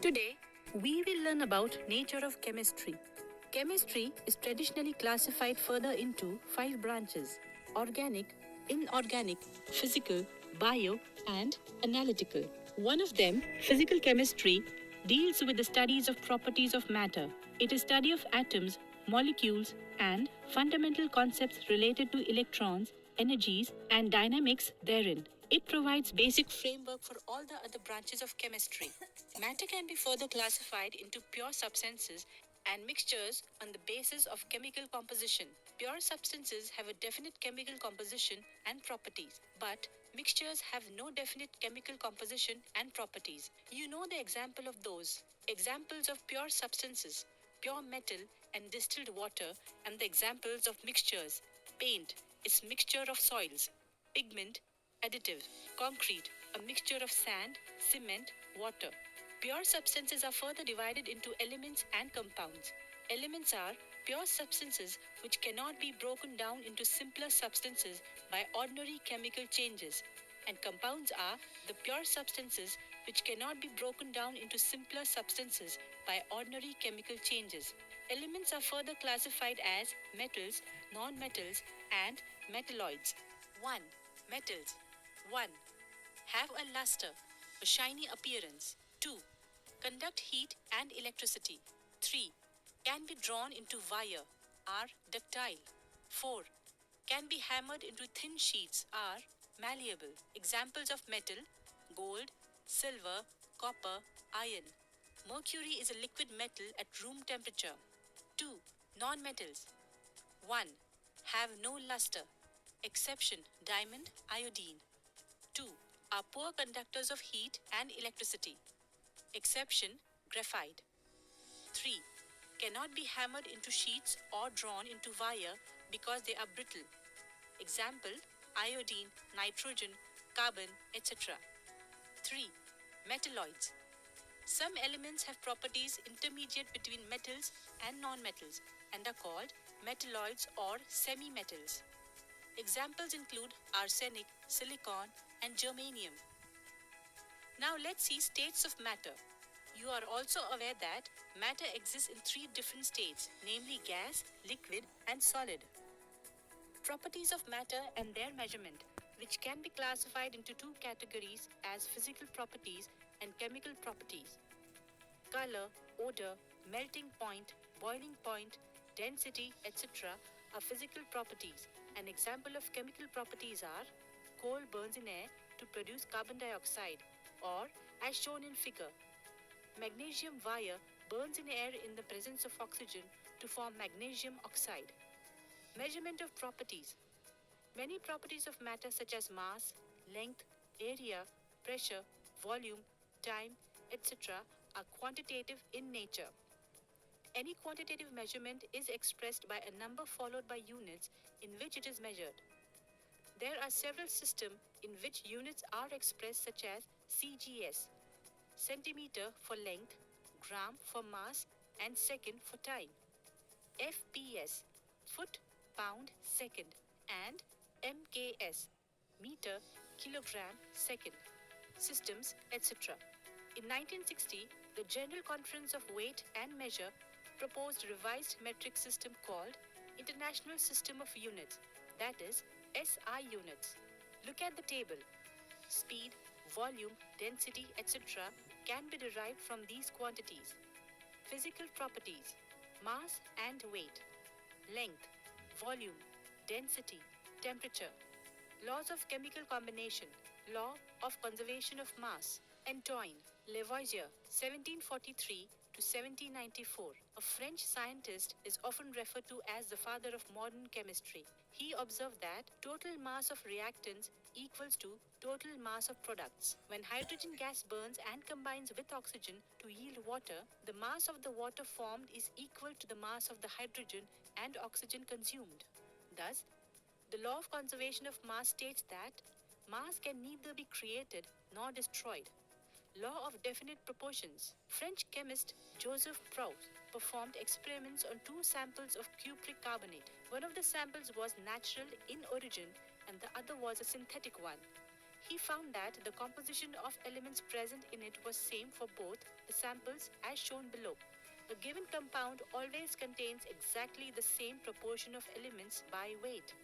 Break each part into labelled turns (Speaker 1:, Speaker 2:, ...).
Speaker 1: Today, we will learn about nature of chemistry. Chemistry is traditionally classified further into five branches: organic, inorganic, physical, bio, and analytical. One of them, physical chemistry, deals with the studies of properties of matter. It is study of atoms, molecules, and fundamental concepts related to electrons, energies, and dynamics therein. It provides basic framework for all the other branches of chemistry. Matter can be further classified into pure substances and mixtures on the basis of chemical composition. Pure substances have a definite chemical composition and properties, but mixtures have no definite chemical composition and properties. You know the example of those. Examples of pure substances: pure metal and distilled water, and the examples of mixtures: paint, its mixture of soils; pigment, additive; concrete, a mixture of sand, cement, water. Pure substances are further divided into elements and compounds. Elements are pure substances which cannot be broken down into simpler substances by ordinary chemical changes, and compounds are the pure substances which cannot be broken down into simpler substances by ordinary chemical changes. Elements are further classified as metals, non-metals, and metalloids. 1. Metals. 1. Have a luster, a shiny appearance. 2. Conduct heat and electricity. 3. Can be drawn into wire, are ductile. 4. Can be hammered into thin sheets, are malleable. Examples of metal: gold, silver, copper, iron. Mercury is a liquid metal at room temperature. 2. Non-metals. 1. Have no luster. Exception: diamond, iodine. 2. Are poor conductors of heat and electricity. Exception: graphite. 3. Cannot be hammered into sheets or drawn into wire because they are brittle. Example: iodine, nitrogen, carbon, etc. 3. Metalloids. Some elements have properties intermediate between metals and non-metals and are called metalloids or semi-metals. Examples include arsenic, silicon, and germanium. Now let's see states of matter. You are also aware that matter exists in three different states, namely gas, liquid, and solid. Properties of matter and their measurement, which can be classified into two categories as physical properties and chemical properties. Color, odor, melting point, boiling point, density, etc. are physical properties. An example of chemical properties are: coal burns in air to produce carbon dioxide, or as shown in figure, magnesium wire burns in air in the presence of oxygen to form magnesium oxide. Measurement of properties. Many properties of matter such as mass, length, area, pressure, volume, time, etc. are quantitative in nature. Any quantitative measurement is expressed by a number followed by units in which it is measured. There are several systems in which units are expressed, such as CGS, centimeter for length, gram for mass, and second for time; FPS, foot, pound, second; and MKS, meter, kilogram, second, systems, etc. In 1960, the General Conference of Weight and Measure proposed a revised metric system called International System of Units, that is, SI units. Look at the table. Speed, volume, density, etc. can be derived from these quantities. Physical properties: mass and weight, length, volume, density, temperature. Laws of chemical combination, law of conservation of mass. Antoine Lavoisier, 1743 to 1794, a French scientist, is often referred to as the father of modern chemistry. He observed that total mass of reactants equals to total mass of products. When hydrogen gas burns and combines with oxygen to yield water, the mass of the water formed is equal to the mass of the hydrogen and oxygen consumed. Thus, the law of conservation of mass states that mass can neither be created nor destroyed. Law of definite proportions. French chemist Joseph Proust performed experiments on two samples of cupric carbonate. One of the samples was natural in origin and the other was a synthetic one. He found that the composition of elements present in it was same for both the samples as shown below. A given compound always contains exactly the same proportion of elements by weight.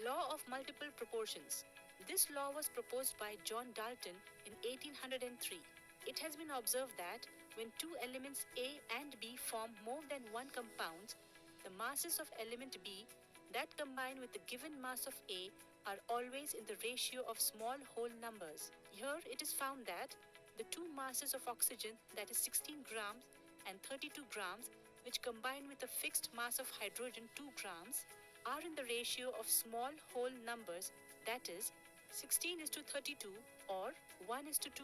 Speaker 1: Law of multiple proportions. This law was proposed by John Dalton in 1803. It has been observed that when two elements A and B form more than one compound, the masses of element B that combine with the given mass of A are always in the ratio of small whole numbers. Here it is found that the two masses of oxygen, that is 16 grams and 32 grams, which combine with a fixed mass of hydrogen 2 grams, are in the ratio of small whole numbers, that is 16 is to 32 or 1 is to 2.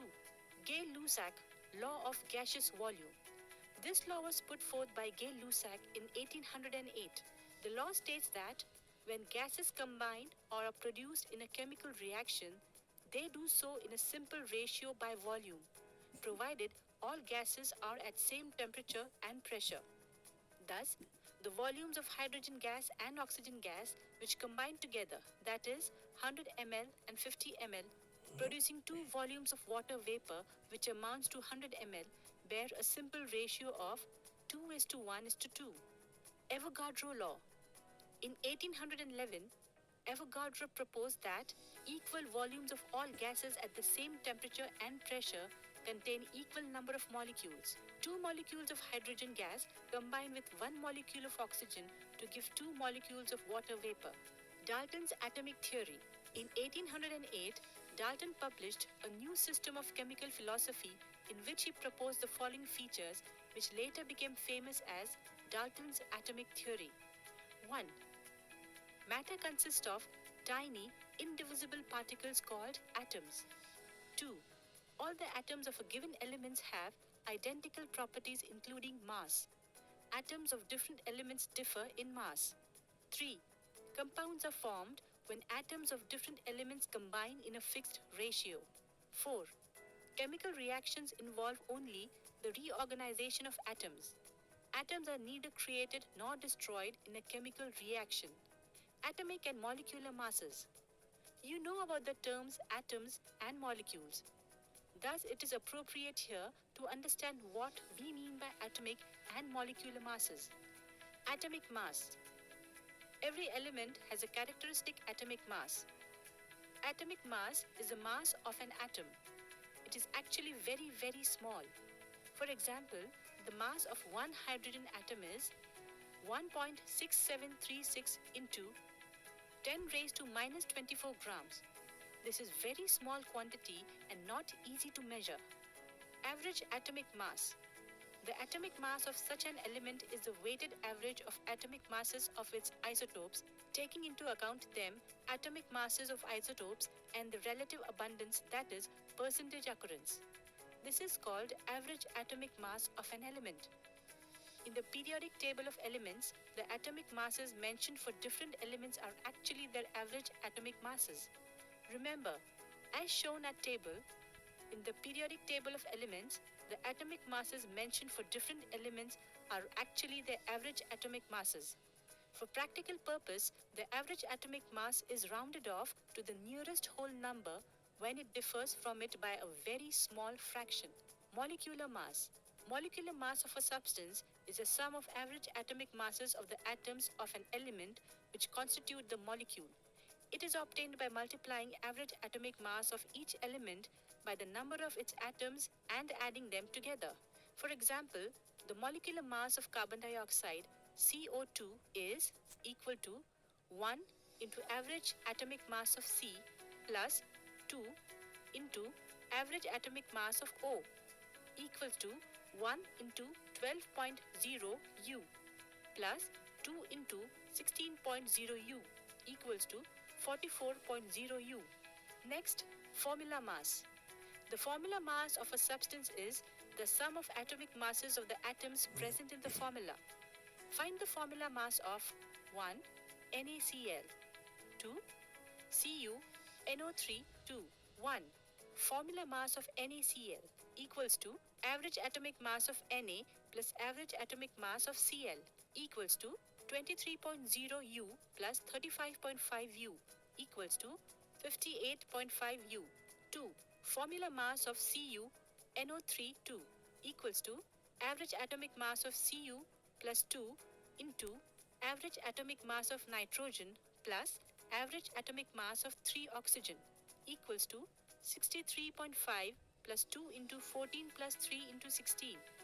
Speaker 1: Gay-Lussac law of gaseous volume. This law was put forth by Gay-Lussac in 1808. The law states that when gases combine or are produced in a chemical reaction, they do so in a simple ratio by volume, provided all gases are at same temperature and pressure. Thus, the volumes of hydrogen gas and oxygen gas which combine together, that is 100 ml and 50 ml, producing two volumes of water vapor which amounts to 100 ml, bear a simple ratio of 2 is to 1 is to 2. Avogadro law. In 1811, Avogadro proposed that equal volumes of all gases at the same temperature and pressure contain equal number of molecules. Two molecules of hydrogen gas combine with one molecule of oxygen to give two molecules of water vapor. Dalton's atomic theory. In 1808, Dalton published a new system of chemical philosophy in which he proposed the following features, which later became famous as Dalton's atomic theory. 1. Matter consists of tiny, indivisible particles called atoms. 2. All the atoms of a given element have identical properties including mass. Atoms of different elements differ in mass. 3. Compounds are formed when atoms of different elements combine in a fixed ratio. 4. Chemical reactions involve only the reorganization of atoms. Atoms are neither created nor destroyed in a chemical reaction. Atomic and molecular masses. You know about the terms atoms and molecules. Thus, it is appropriate here to understand what we mean by atomic and molecular masses. Atomic mass. Every element has a characteristic atomic mass. Atomic mass is the mass of an atom. It is actually very, very small. For example, the mass of one hydrogen atom is 1.6736 into 10 raised to minus 24 grams. This is very small quantity and not easy to measure. Average atomic mass. The atomic mass of such an element is the weighted average of atomic masses of its isotopes, taking into account them atomic masses of isotopes and the relative abundance, that is, percentage occurrence. This is called average atomic mass of an element. In the periodic table of elements, the atomic masses mentioned for different elements are actually their average atomic masses. Remember, as shown at table, in the periodic table of elements, the atomic masses mentioned for different elements are actually their average atomic masses. For practical purpose, the average atomic mass is rounded off to the nearest whole number when it differs from it by a very small fraction. Molecular mass. Molecular mass of a substance is the sum of average atomic masses of the atoms of an element which constitute the molecule. It is obtained by multiplying average atomic mass of each element by the number of its atoms and adding them together. For example, the molecular mass of carbon dioxide, CO2, is equal to 1 into average atomic mass of C plus 2 into average atomic mass of O equals to 1 into 12.0 U plus 2 into 16.0 U equals to 44.0 U. Next, formula mass. The formula mass of a substance is the sum of atomic masses of the atoms present in the formula. Find the formula mass of 1. NaCl, 2. CuNO3, 2. 1. Formula mass of NaCl equals to average atomic mass of Na plus average atomic mass of Cl equals to 23.0 U plus 35.5 U equals to 58.5 U. 2. Formula mass of Cu NO3 2 equals to average atomic mass of Cu plus 2 into average atomic mass of nitrogen plus average atomic mass of 3 oxygen equals to 63.5 plus 2 into 14 plus 3 into 16